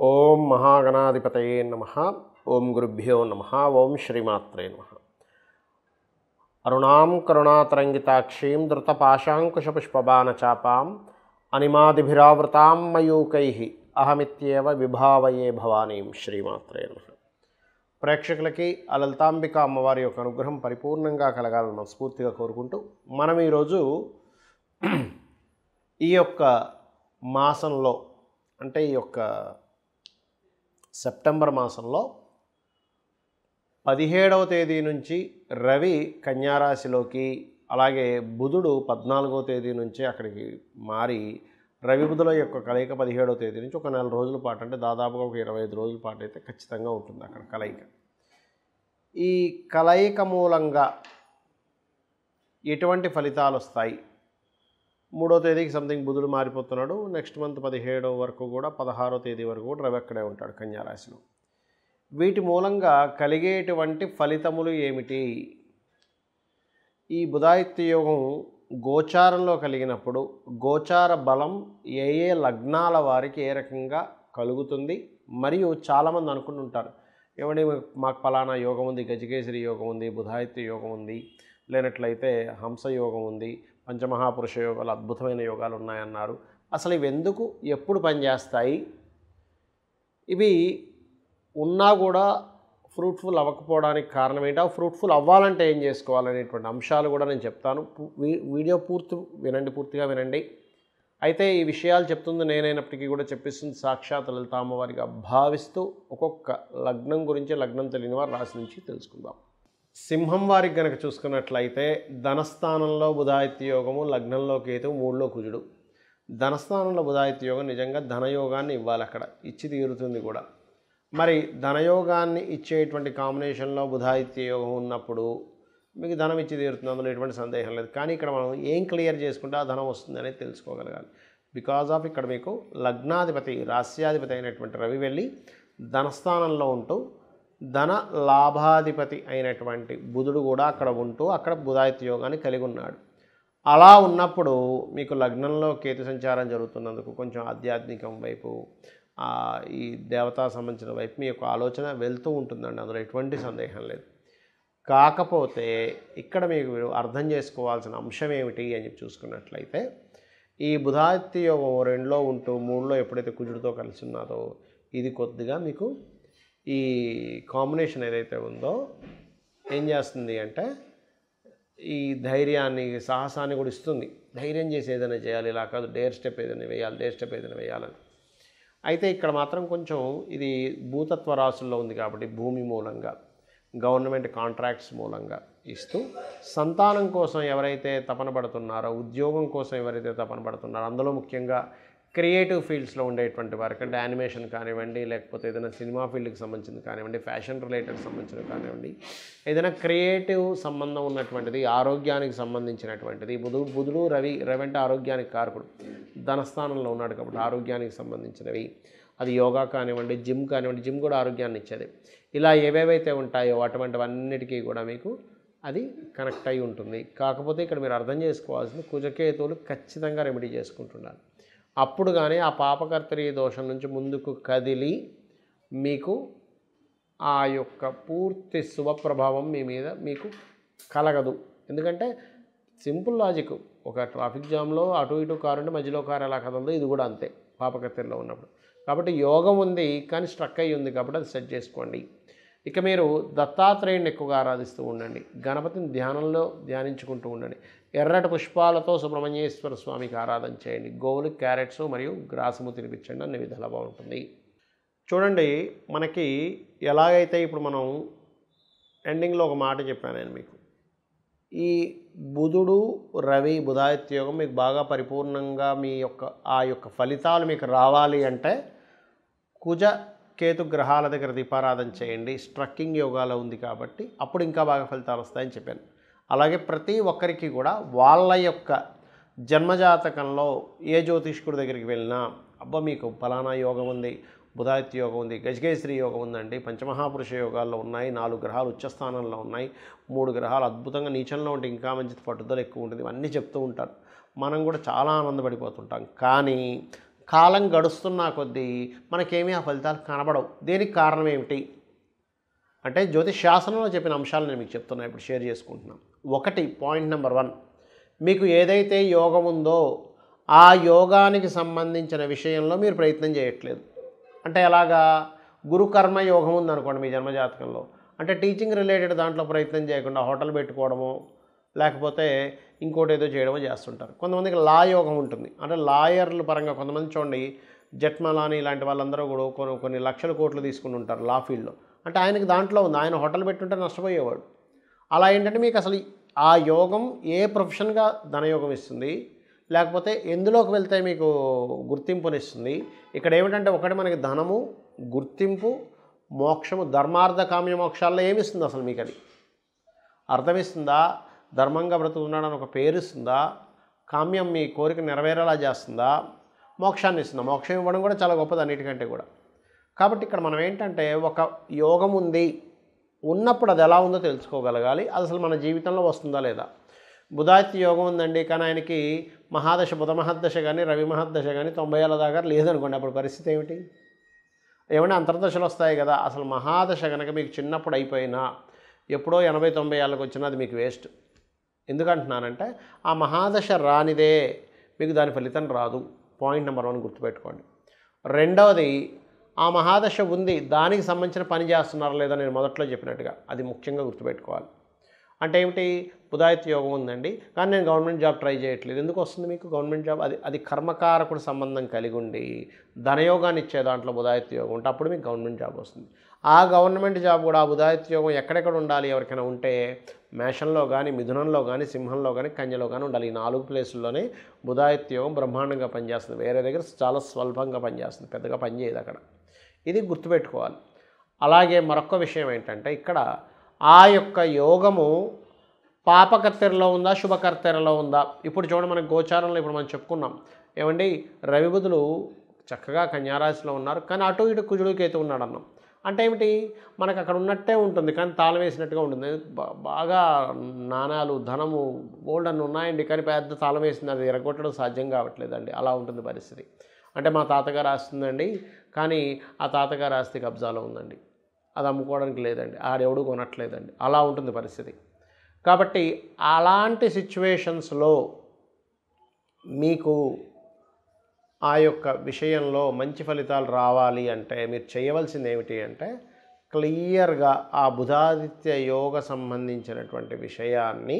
ఓం మహాగణాధిపతయే నమః. ఓం గురుభ్యో నమః. ఓం శ్రీమాత్రే నమః. అరుణాం కరుణాతరంగితాక్షీం ధృతపాశాంకుశపుష్పబాణచాపాం అనిమాదిభిరావృతాం మయూకైః అహమిత్యేవ విభావయే భవానీం. శ్రీమాత్రే నమః. ప్రేక్షకులకి ఆ లలితాంబిక అమ్మవారి యొక్క అనుగ్రహం పరిపూర్ణంగా కలగాలని మనస్ఫూర్తిగా కోరుకుంటూ మనం ఈరోజు ఈ యొక్క మాసంలో అంటే ఈ యొక్క సెప్టెంబర్ మాసంలో 17వ తేదీ నుంచి రవి కన్యారాశిలోకి, అలాగే బుధుడు 14వ తేదీ నుంచి అక్కడికి మారి రవి బుధుల యొక్క కలయిక 17వ తేదీ నుంచి ఒక నెల రోజుల పాటు, అంటే దాదాపుగా ఒక 25 రోజుల పాటు అయితే ఖచ్చితంగా ఉంటుంది అక్కడ కలయిక. ఈ కలయిక మూలంగా ఎటువంటి ఫలితాలు వస్తాయి? 3వ తేదీకి సంథింగ్ బుధుడు మారిపోతున్నాడు. నెక్స్ట్ మంత్ 17వ వరకు కూడా 16వ తేదీ వరకు కూడా రవి అక్కడే ఉంటాడు కన్యారాశిలో. వీటి మూలంగా కలిగేటువంటి ఫలితములు ఏమిటి? ఈ బుధాదిత్య యోగం గోచారంలో కలిగినప్పుడు గోచార బలం ఏ ఏ లగ్నాల వారికి ఏ రకంగా కలుగుతుంది? మరియు చాలామంది అనుకుంటుంటారు, ఏమండి మాకు పలానా యోగం ఉంది, గజకేసరి యోగం ఉంది, బుధాదిత్య యోగం ఉంది, లేనట్లయితే హంస యోగం ఉంది, పంచమహాపురుష యోగాలు, అద్భుతమైన యోగాలు ఉన్నాయన్నారు. అసలు ఇవి ఎందుకు ఎప్పుడు పనిచేస్తాయి? ఇవి ఉన్నా కూడా ఫ్రూట్ఫుల్ అవ్వకపోవడానికి కారణం ఏంటి? ఫ్రూట్ఫుల్ అవ్వాలంటే ఏం చేసుకోవాలనేటువంటి అంశాలు కూడా నేను చెప్తాను. వీడియో పూర్తిగా వినండి. అయితే ఈ విషయాలు చెప్తుంది నేనైనప్పటికీ కూడా చెప్పిస్తుంది సాక్షాత్ లలిత అమ్మవారిగా భావిస్తూ ఒక్కొక్క లగ్నం గురించి, లగ్నం తెలియని వారి రాశి నుంచి తెలుసుకుందాం. సింహం వారికి కనుక చూసుకున్నట్లయితే ధనస్థానంలో బుధాదిత్య యోగము, లగ్నంలో కేతువు, 3లో కుజుడు. ధనస్థానంలో బుధాదిత్య యోగం నిజంగా ధనయోగాన్ని ఇవ్వాలి, అక్కడ ఇచ్చి తీరుతుంది కూడా. మరి ధనయోగాన్ని ఇచ్చేటువంటి కాంబినేషన్లో బుధాదిత్య యోగం ఉన్నప్పుడు మీకు ధనం ఇచ్చి తీరుతుంది, అందులో ఎటువంటి సందేహం లేదు. కానీ ఇక్కడ మనం ఏం క్లియర్ చేసుకుంటే ఆ ధనం వస్తుంది అనేది తెలుసుకోగలగాలి. బికాజ్ ఆఫ్ ఇక్కడ మీకు లగ్నాధిపతి, రాస్యాధిపతి అయినటువంటి రవి వెళ్ళి ధనస్థానంలో ఉంటూ ధన లాభాధిపతి అయినటువంటి బుధుడు కూడా అక్కడ ఉంటూ అక్కడ బుధాదిత్య యోగాన్ని కలిగి ఉన్నాడు. అలా ఉన్నప్పుడు మీకు లగ్నంలో కేతు సంచారం జరుగుతున్నందుకు కొంచెం ఆధ్యాత్మికం వైపు, ఈ దేవతా సంబంధించిన వైపు మీ యొక్క ఆలోచన వెళ్తూ ఉంటుందండి, అందులో ఎటువంటి సందేహం లేదు. కాకపోతే ఇక్కడ మీకు అర్థం చేసుకోవాల్సిన అంశం ఏమిటి అని చెప్పి చూసుకున్నట్లయితే, ఈ బుధాదిత్య యోగం 2లో ఉంటూ 3లో ఎప్పుడైతే కుజుడితో కలిసి ఉన్నదో ఇది కొద్దిగా మీకు ఈ కాంబినేషన్ ఏదైతే ఉందో ఏం చేస్తుంది అంటే ఈ ధైర్యాన్ని, సాహసాన్ని కూడా ఇస్తుంది. ధైర్యం చేసి ఏదైనా చేయాలి, ఇలా కాదు డేర్ స్టెప్ ఏదైనా వేయాలని. అయితే ఇక్కడ మాత్రం కొంచెం ఇది భూతత్వ రాశుల్లో ఉంది కాబట్టి భూమి మూలంగా, గవర్నమెంట్ కాంట్రాక్ట్స్ మూలంగా ఇస్తూ సంతానం కోసం ఎవరైతే తపన పడుతున్నారో, ఉద్యోగం కోసం ఎవరైతే తపన పడుతున్నారో, అందులో ముఖ్యంగా క్రియేటివ్ ఫీల్డ్స్లో ఉండేటువంటి వారికి, అంటే యానిమేషన్ కానివ్వండి, లేకపోతే ఏదైనా సినిమా ఫీల్డ్కి సంబంధించింది కానివ్వండి, ఫ్యాషన్ రిలేటెడ్ సంబంధించినవి కానివ్వండి, ఏదైనా క్రియేటివ్ సంబంధం ఉన్నటువంటిది, ఆరోగ్యానికి సంబంధించినటువంటిది. బుధుడు రవి అంటే ఆరోగ్యానికి కారకుడు, ధనస్థానంలో ఉన్నాడు కాబట్టి ఆరోగ్యానికి సంబంధించినవి, అది యోగా కానివ్వండి, జిమ్ కానివ్వండి, జిమ్ కూడా ఆరోగ్యాన్ని ఇచ్చేది. ఇలా ఏవేవైతే ఉంటాయో అటువంటివన్నిటికీ కూడా మీకు అది కనెక్ట్ అయి ఉంటుంది. కాకపోతే ఇక్కడ మీరు అర్థం చేసుకోవాల్సింది కుజకేతువులు ఖచ్చితంగా రెమెడీ చేసుకుంటున్నారు. అప్పుడు కానీ ఆ పాపకర్తరి దోషం నుంచి ముందుకు కదిలి మీకు ఆ యొక్క పూర్తి శుభప్రభావం మీ మీద మీకు కలగదు. ఎందుకంటే సింపుల్ లాజిక్, ఒక ట్రాఫిక్ జామ్లో అటు ఇటు కారు ఉంటే మధ్యలో కారు ఎలా కదలదో ఇది కూడా అంతే పాపకర్తరిలో ఉన్నప్పుడు. కాబట్టి యోగం ఉంది కానీ స్ట్రక్ అయ్యి ఉంది కాబట్టి అది సెట్ చేసుకోండి. ఇక మీరు దత్తాత్రేయుని ఎక్కువగా ఆరాధిస్తూ ఉండండి, గణపతిని ధ్యానించుకుంటూ ఉండండి, ఎర్రటి పుష్పాలతో సుబ్రహ్మణ్యేశ్వర స్వామికి ఆరాధన చేయండి, గోవులు క్యారెట్స్ మరియు గ్రాసము తినిపించండి, అన్ని విధాలుగా బాగుంటుంది. చూడండి, మనకి ఎలాగైతే ఇప్పుడు మనం ఎండింగ్లో ఒక మాట చెప్పాను నేను మీకు, ఈ బుధుడు రవి బుధాదిత్య యోగం మీకు బాగా పరిపూర్ణంగా మీ యొక్క ఆ యొక్క ఫలితాలు మీకు రావాలి అంటే కుజ కేతు గ్రహాల దగ్గర దీపారాధన చేయండి. స్ట్రక్కింగ్ యోగాలో ఉంది కాబట్టి అప్పుడు ఇంకా బాగా ఫలితాలు వస్తాయని చెప్పాను. అలాగే ప్రతి ఒక్కరికి కూడా వాళ్ళ యొక్క జన్మజాతకంలో ఏ జ్యోతిష్కుడి దగ్గరికి వెళ్ళినా, అబ్బా మీకు ఫలానా యోగం ఉంది, బుధాదిత్య యోగం ఉంది, గజకేసరి యోగం ఉందండి, పంచమహాపురుష యోగాల్లో ఉన్నాయి, 4 గ్రహాలు ఉచ్చస్థానంలో ఉన్నాయి, 3 గ్రహాలు అద్భుతంగా నీచంలో ఉంటే ఇంకా మంచి పట్టుదల ఎక్కువ ఉంటుంది, ఇవన్నీ చెప్తూ ఉంటారు. మనం కూడా చాలా ఆనందపడిపోతుంటాం. కానీ కాలం గడుస్తున్న కొద్దీ మనకేమీ ఆ ఫలితాలు కనబడవు. దీనికి కారణం ఏమిటి అంటే జ్యోతిష్ శాస్త్రంలో చెప్పిన అంశాలు నేను మీకు చెప్తున్నా, ఇప్పుడు షేర్ చేసుకుంటున్నాను. ఒకటి, పాయింట్ నెంబర్ 1, మీకు ఏదైతే యోగం ఉందో ఆ యోగానికి సంబంధించిన విషయంలో మీరు ప్రయత్నం చేయట్లేదు. అంటే ఎలాగా, గురుకర్మ యోగం ఉందనుకోండి మీ జన్మజాతకంలో, అంటే టీచింగ్ రిలేటెడ్ దాంట్లో ప్రయత్నం చేయకుండా హోటల్ పెట్టుకోవడము లేకపోతే ఇంకోటి ఏదో చేయడమో చేస్తుంటారు. కొంతమందికి లా యోగం ఉంటుంది, అంటే లాయర్ల పరంగా కొంతమంది చూడండి, జెట్మలాని ఇలాంటి వాళ్ళందరూ కూడా కొన్ని లక్షల కోట్లు తీసుకుని ఉంటారు లా ఫీల్డ్లో. అంటే ఆయనకి దాంట్లో ఉంది, ఆయన హోటల్ పెట్టుంటే నష్టపోయేవాడు. అలా ఏంటంటే మీకు అసలు ఆ యోగం ఏ ప్రొఫెషన్గా ధనయోగం ఇస్తుంది, లేకపోతే ఎందులోకి వెళ్తే మీకు గుర్తింపునిస్తుంది. ఇక్కడ ఏమిటంటే ఒకటి మనకి ధనము, గుర్తింపు, మోక్షము, ధర్మార్థ కామ్య మోక్షాల్లో ఏమిస్తుంది అసలు మీకు అది అర్థమిస్తుందా? ధర్మంగా బ్రతుకుతున్నాడని ఒక పేరు ఇస్తుందా? కామ్యం మీ కోరిక నెరవేరేలా చేస్తుందా? మోక్షాన్ని ఇస్తుందా? మోక్షం ఇవ్వడం కూడా చాలా గొప్పది అన్నిటికంటే కూడా. కాబట్టి ఇక్కడ మనం ఏంటంటే ఒక యోగం ఉంది, ఉన్నప్పుడు అది ఎలా ఉందో తెలుసుకోగలగాలి. అది అసలు మన జీవితంలో వస్తుందా లేదా. బుధాదిత్య యోగం ఉందండి, కానీ ఆయనకి మహాదశ, బుధ మహద్దశ కానీ రవి మహద్దశ కానీ 90 ఏళ్ళ దాకా లేదనుకోండి, అప్పుడు పరిస్థితి ఏమిటి? ఏమైనా అంతర్దశలు వస్తాయి కదా. అసలు మహాదశ కనుక మీకు చిన్నప్పుడు అయిపోయినా ఎప్పుడో 80-90 ఏళ్ళకి వచ్చినా అది మీకు వేస్ట్. ఎందుకంటున్నానంటే ఆ మహాదశ రానిదే మీకు దాని ఫలితం రాదు. పాయింట్ నెంబర్ 1 గుర్తుపెట్టుకోండి. రెండవది, ఆ మహాదశ ఉంది, దానికి సంబంధించిన పని చేస్తున్నారా లేదా నేను మొదట్లో చెప్పినట్టుగా అది ముఖ్యంగా గుర్తుపెట్టుకోవాలి. అంటే ఏమిటి, బుధాదిత్య యోగం ఉందండి కానీ నేను గవర్నమెంట్ జాబ్ ట్రై చేయట్లేదు. ఎందుకు వస్తుంది మీకు గవర్నమెంట్ జాబ్? అది కర్మకారకుడు సంబంధం కలిగి ఉండి ధనయోగాన్ని ఇచ్చే దాంట్లో బుధాదిత్య యోగం ఉంటే అప్పుడు మీకు గవర్నమెంట్ జాబ్ వస్తుంది. ఆ గవర్నమెంట్ జాబ్ కూడా ఆ బుధాదిత్య యోగం ఎక్కడెక్కడ ఉండాలి ఎవరికైనా ఉంటే మేషంలో కానీ, మిథునంలో కానీ, సింహంలో కానీ, కన్యలో కానీ ఉండాలి. ఈ 4 ప్లేసుల్లోనే బుధాదిత్య యోగం బ్రహ్మాండంగా పనిచేస్తుంది. వేరే దగ్గర చాలా స్వల్పంగా పనిచేస్తుంది, పెద్దగా పనిచేయదు అక్కడ. ఇది గుర్తుపెట్టుకోవాలి. అలాగే మరొక విషయం ఏంటంటే ఇక్కడ ఆ యొక్క యోగము పాపకర్తెరలో ఉందా, శుభకర్తెరలో ఉందా. ఇప్పుడు చూడండి మనకి గోచారంలో ఇప్పుడు మనం చెప్పుకున్నాం ఏమండి, రవి బుధులు చక్కగా కన్యారాశిలో ఉన్నారు, కానీ అటు ఇటు కుజుడు కేతు ఉన్నాడు అన్నాం. అంటే ఏమిటి, మనకు అక్కడ ఉన్నట్టే ఉంటుంది కానీ తాళం వేసినట్టుగా ఉంటుంది. బాగా నాణాలు, ధనము, గోల్డ్ అన్నీ ఉన్నాయండి కానీ పెద్ద తాళం వేసింది, అది ఎరగొట్టడం సాధ్యం కావట్లేదండి. అలా ఉంటుంది పరిస్థితి. అంటే మా తాతగారు ఆస్తుందండి కానీ ఆ తాతగారు ఆస్తి కబ్జాలో ఉందండి, అది అమ్ముకోవడానికి లేదండి, ఆడెవడు కొనట్లేదండి, అలా ఉంటుంది పరిస్థితి. కాబట్టి అలాంటి సిచ్యువేషన్స్లో మీకు ఆ యొక్క విషయంలో మంచి ఫలితాలు రావాలి అంటే మీరు చేయవలసింది ఏమిటి అంటే క్లియర్గా ఆ బుధాదిత్య యోగ సంబంధించినటువంటి విషయాన్ని,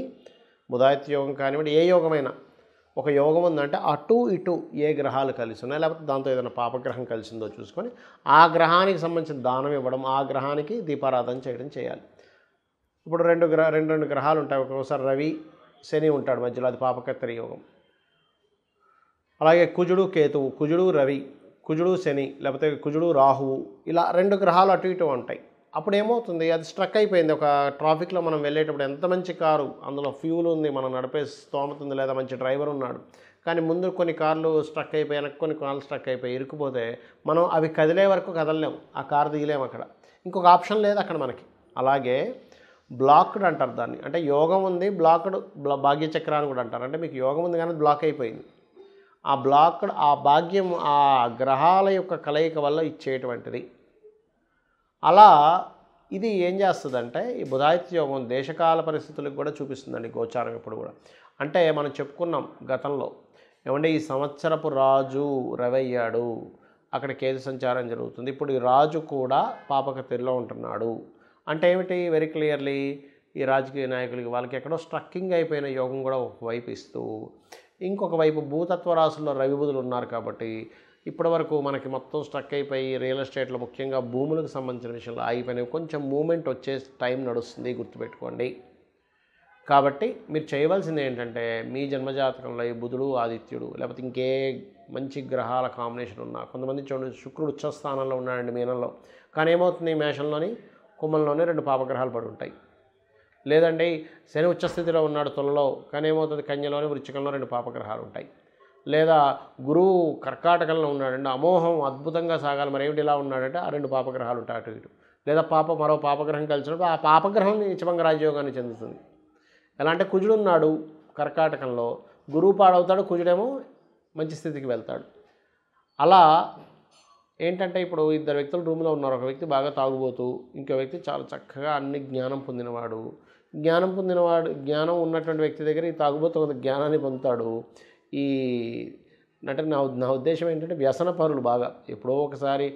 బుధాదిత్య యోగం కానివ్వండి ఏ యోగమైనా, ఒక యోగం ఉందంటే అటు ఇటు ఏ గ్రహాలు కలిసి ఉన్నాయి లేకపోతే దాంతో ఏదైనా పాపగ్రహం కలిసిందో చూసుకొని ఆ గ్రహానికి సంబంధించిన దానం ఇవ్వడం, ఆ గ్రహానికి దీపారాధన చేయడం చేయాలి. ఇప్పుడు రెండు గ్రహాలు ఉంటాయి, ఒక్కొక్కసారి రవి శని ఉంటాడు మధ్యలో, అది పాపకర్తెర యోగం. అలాగే కుజుడు కేతువు, కుజుడు రవి, కుజుడు శని, లేకపోతే కుజుడు రాహువు, ఇలా 2 గ్రహాలు అటు ఇటు ఉంటాయి. అప్పుడు ఏమవుతుంది, అది స్ట్రక్ అయిపోయింది. ఒక ట్రాఫిక్లో మనం వెళ్ళేటప్పుడు ఎంత మంచి కారు, అందులో ఫ్యూల్ ఉంది, మనం నడిపే స్తోమత ఉంది, లేదా మంచి డ్రైవర్ ఉన్నాడు, కానీ ముందు కొన్ని కార్లు స్ట్రక్ అయిపోయి, వెనక్కి కొన్ని కార్లు స్ట్రక్ అయిపోయి ఇరుక్కుపోతే మనం అవి కదిలే వరకు కదలలేము, ఆ కారు దిగలేము, అక్కడ ఇంకొక ఆప్షన్ లేదు అక్కడ మనకి. అలాగే బ్లాక్డ్ అంటారు దాన్ని, అంటే యోగం ఉంది బ్లాక్డ్, భాగ్యచక్రాన్ని కూడా అంటారు. అంటే మీకు యోగం ఉంది కానీ బ్లాక్ అయిపోయింది, ఆ బ్లాక్డ్, ఆ భాగ్యం ఆ గ్రహాల యొక్క కలయిక వల్ల ఇచ్చేటువంటిది. అలా ఇది ఏం చేస్తుందంటే ఈ బుధాదిత్య యోగం దేశకాల పరిస్థితులకు కూడా చూపిస్తుందండి గోచారం ఎప్పుడు కూడా. అంటే మనం చెప్పుకున్నాం గతంలో ఏమంటే ఈ సంవత్సరపు రాజు రవయ్యాడు, అక్కడ కేతు సంచారం జరుగుతుంది, ఇప్పుడు ఈ రాజు కూడా పాపకర్తెరలో ఉంటున్నాడు. అంటే ఏమిటి, వెరీ క్లియర్లీ ఈ రాజకీయ నాయకులకి వాళ్ళకి ఎక్కడో స్ట్రక్కింగ్ అయిపోయిన యోగం కూడా ఒకవైపు ఇస్తూ, ఇంకొక వైపు భూతత్వ రాశుల్లో రవి బుధులు ఉన్నారు కాబట్టి ఇప్పటి వరకు మనకి మొత్తం స్ట్రక్ అయిపోయి రియల్ ఎస్టేట్లో ముఖ్యంగా భూములకు సంబంధించిన విషయంలో ఆగిపోయినవి కొంచెం మూమెంట్ వచ్చే టైం నడుస్తుంది, గుర్తుపెట్టుకోండి. కాబట్టి మీరు చేయవలసింది ఏంటంటే మీ జన్మజాతకంలో ఈ బుధుడు ఆదిత్యుడు లేకపోతే ఇంకే మంచి గ్రహాల కాంబినేషన్ ఉన్నా, కొంతమంది చూడండి శుక్రుడు ఉచ్చస్థానంలో ఉన్నాడండి మీనంలో, కానీ ఏమవుతుంది మేషంలోని కుంభంలోనే 2 పాపగ్రహాలు పడి ఉంటాయి. లేదండి శని ఉచ్చస్థితిలో ఉన్నాడు తులలో, కానీ ఏమవుతుంది కన్యలోని వృశ్చికంలో 2 పాపగ్రహాలు ఉంటాయి. లేదా గురువు కర్కాటకంలో ఉన్నాడంటే అమోహం అద్భుతంగా సాగాలి, మరి ఏమిటి ఇలా ఉన్నాడంటే ఆ 2 పాపగ్రహాలు ఉంటాయి అటు ఇటు. లేదా మరో పాపగ్రహం కలిసినప్పుడు ఆ పాపగ్రహం నీచభంగ రాజయోగాన్ని చెందుతుంది. ఎలా అంటే కుజుడు ఉన్నాడు కర్కాటకంలో, గురువు పాడవుతాడు, కుజుడేమో మంచి స్థితికి వెళ్తాడు. అలా ఏంటంటే ఇప్పుడు ఇద్దరు వ్యక్తులు రూమ్లో ఉన్నారు. ఒక వ్యక్తి బాగా తాగుబోతూ, ఇంకో వ్యక్తి చాలా చక్కగా అన్ని జ్ఞానం పొందినవాడు. జ్ఞానం ఉన్నటువంటి వ్యక్తి దగ్గర ఈ తాగుబోతు కొంత జ్ఞానాన్ని పొందుతాడు. ఈ అంటే నా ఉద్దేశం ఏంటంటే వ్యసన పరులు బాగా ఎప్పుడో ఒకసారి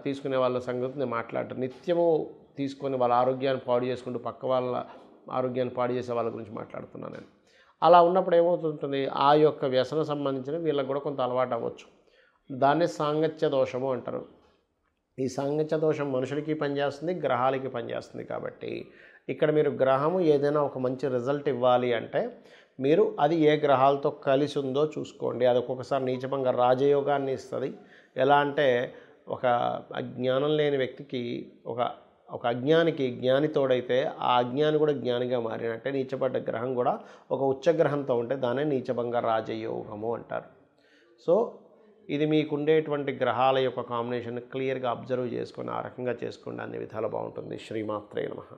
తీసుకునే వాళ్ళ సంగతి నేను మాట్లాడటం, నిత్యము తీసుకొని వాళ్ళ ఆరోగ్యాన్ని పాడు చేసుకుంటూ పక్క వాళ్ళ ఆరోగ్యాన్ని పాడు చేసే వాళ్ళ గురించి మాట్లాడుతున్నాను నేను. అలా ఉన్నప్పుడు ఏమవుతుంటుంది, ఆ యొక్క వ్యసన సంబంధించిన వీళ్ళకి కూడా కొంత అలవాటు అవ్వచ్చు. దాన్నే సాంగత్య దోషము అంటారు. ఈ సాంగత్య దోషం మనుషులకి పనిచేస్తుంది, గ్రహాలకి పనిచేస్తుంది. కాబట్టి ఇక్కడ మీరు గ్రహము ఏదైనా ఒక మంచి రిజల్ట్ ఇవ్వాలి అంటే మీరు అది ఏ గ్రహాలతో కలిసి ఉందో చూసుకోండి. అది ఒక్కొక్కసారి నీచభంగ రాజయోగాన్ని ఇస్తుంది. ఎలా అంటే ఒక అజ్ఞానం లేని వ్యక్తికి ఒక అజ్ఞానికి జ్ఞాని తోడైతే ఆ అజ్ఞాని కూడా జ్ఞానిగా మారినట్టే. నీచపడ్డ గ్రహం కూడా ఒక ఉచ్చగ్రహంతో ఉంటే దాన్నే నీచభంగ రాజయోగము అంటారు. సో ఇది మీకుండేటువంటి గ్రహాల యొక్క కాంబినేషన్ క్లియర్గా అబ్జర్వ్ చేసుకొని ఆ రకంగా చేసుకోండి, అన్ని విధాలు బాగుంటుంది. శ్రీమాత్రే నమః.